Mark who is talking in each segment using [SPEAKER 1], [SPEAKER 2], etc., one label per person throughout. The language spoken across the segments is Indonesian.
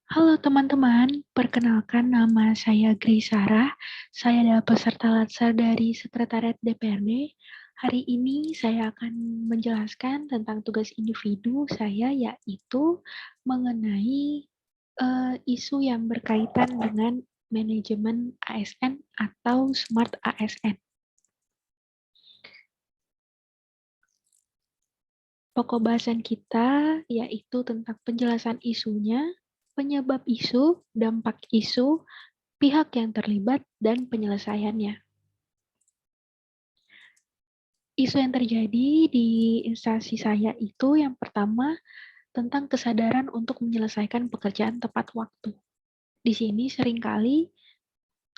[SPEAKER 1] Halo teman-teman, perkenalkan nama saya Grace Sarah. Saya adalah peserta Latsar dari Sekretariat DPRD. Hari ini saya akan menjelaskan tentang tugas individu saya, yaitu mengenai isu yang berkaitan dengan manajemen ASN atau Smart ASN. Pokok bahasan kita yaitu tentang penjelasan isunya, penyebab isu, dampak isu, pihak yang terlibat, dan penyelesaiannya. Isu yang terjadi di instansi saya itu yang pertama tentang kesadaran untuk menyelesaikan pekerjaan tepat waktu. Di sini seringkali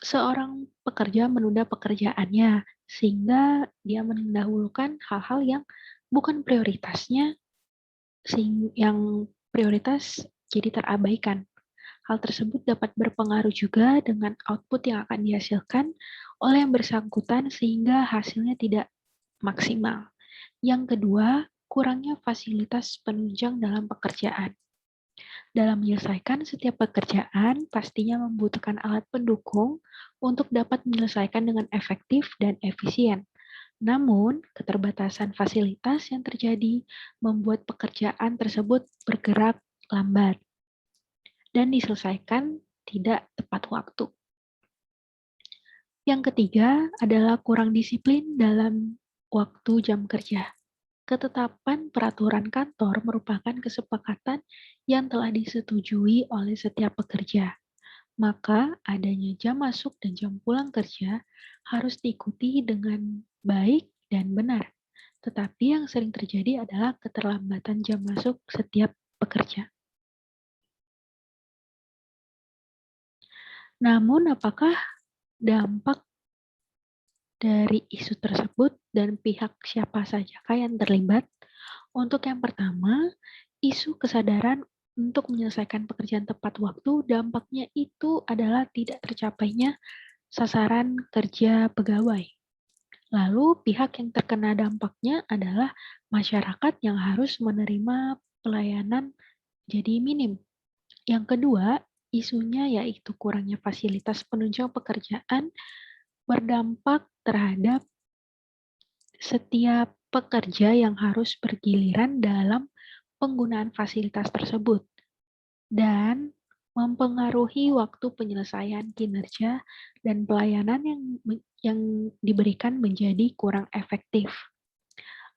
[SPEAKER 1] seorang pekerja menunda pekerjaannya sehingga dia mendahulukan hal-hal yang bukan prioritasnya, yang prioritas jadi terabaikan. Hal tersebut dapat berpengaruh juga dengan output yang akan dihasilkan oleh yang bersangkutan sehingga hasilnya tidak maksimal. Yang kedua, kurangnya fasilitas penunjang dalam pekerjaan. Dalam menyelesaikan setiap pekerjaan, pastinya membutuhkan alat pendukung untuk dapat menyelesaikan dengan efektif dan efisien. Namun, keterbatasan fasilitas yang terjadi membuat pekerjaan tersebut bergerak lambat dan diselesaikan tidak tepat waktu. Yang ketiga adalah kurang disiplin dalam waktu jam kerja. Ketetapan peraturan kantor merupakan kesepakatan yang telah disetujui oleh setiap pekerja. Maka adanya jam masuk dan jam pulang kerja harus diikuti dengan baik dan benar. Tetapi yang sering terjadi adalah keterlambatan jam masuk setiap pekerja. Namun apakah dampak dari isu tersebut dan pihak siapa sajakah yang terlibat? Untuk yang pertama, isu kesadaran untuk menyelesaikan pekerjaan tepat waktu, dampaknya itu adalah tidak tercapainya sasaran kerja pegawai. Lalu pihak yang terkena dampaknya adalah masyarakat yang harus menerima pelayanan jadi minim. Yang kedua, isunya yaitu kurangnya fasilitas penunjang pekerjaan berdampak terhadap setiap pekerja yang harus bergiliran dalam penggunaan fasilitas tersebut dan mempengaruhi waktu penyelesaian kinerja dan pelayanan yang diberikan menjadi kurang efektif.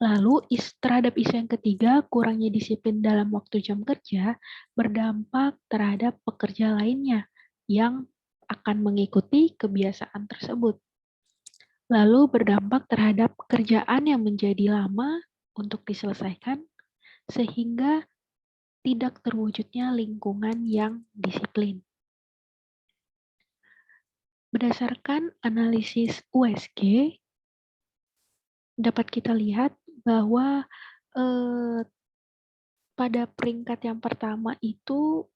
[SPEAKER 1] Lalu terhadap isu yang ketiga, kurangnya disiplin dalam waktu jam kerja berdampak terhadap pekerja lainnya yang akan mengikuti kebiasaan tersebut. Lalu berdampak terhadap pekerjaan yang menjadi lama untuk diselesaikan sehingga tidak terwujudnya lingkungan yang disiplin. Berdasarkan analisis USG, dapat kita lihat bahwa pada peringkat yang pertama itu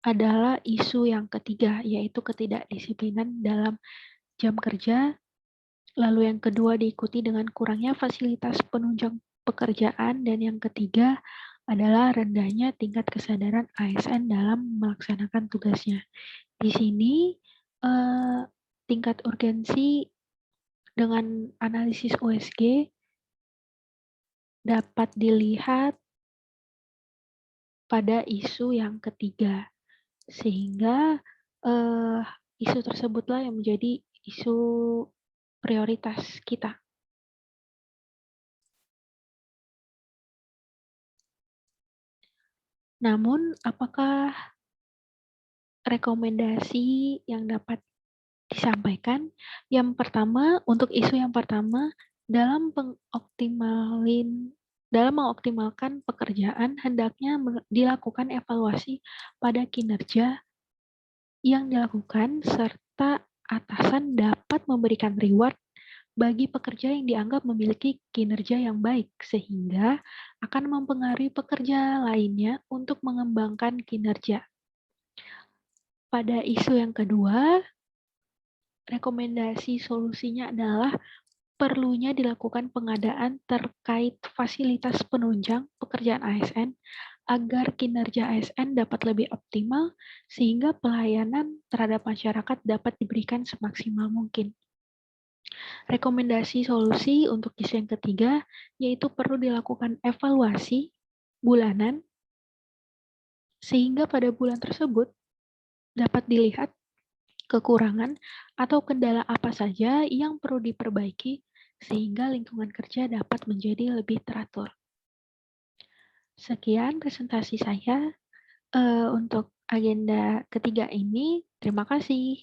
[SPEAKER 1] adalah isu yang ketiga, yaitu ketidakdisiplinan dalam jam kerja. Lalu yang kedua diikuti dengan kurangnya fasilitas penunjang pekerjaan, dan yang ketiga adalah rendahnya tingkat kesadaran ASN dalam melaksanakan tugasnya. Di sini tingkat urgensi dengan analisis USG dapat dilihat pada isu yang ketiga, sehingga isu tersebutlah yang menjadi isu prioritas kita. Namun, apakah rekomendasi yang dapat disampaikan? Yang pertama, untuk isu yang pertama, dalam mengoptimalkan pekerjaan, hendaknya dilakukan evaluasi pada kinerja yang dilakukan, serta atasan dapat memberikan reward bagi pekerja yang dianggap memiliki kinerja yang baik, sehingga akan mempengaruhi pekerja lainnya untuk mengembangkan kinerja. Pada isu yang kedua, rekomendasi solusinya adalah perlunya dilakukan pengadaan terkait fasilitas penunjang pekerjaan ASN agar kinerja ASN dapat lebih optimal sehingga pelayanan terhadap masyarakat dapat diberikan semaksimal mungkin. Rekomendasi solusi untuk isu yang ketiga, yaitu perlu dilakukan evaluasi bulanan sehingga pada bulan tersebut dapat dilihat kekurangan atau kendala apa saja yang perlu diperbaiki sehingga lingkungan kerja dapat menjadi lebih teratur. Sekian presentasi saya untuk agenda ketiga ini. Terima kasih.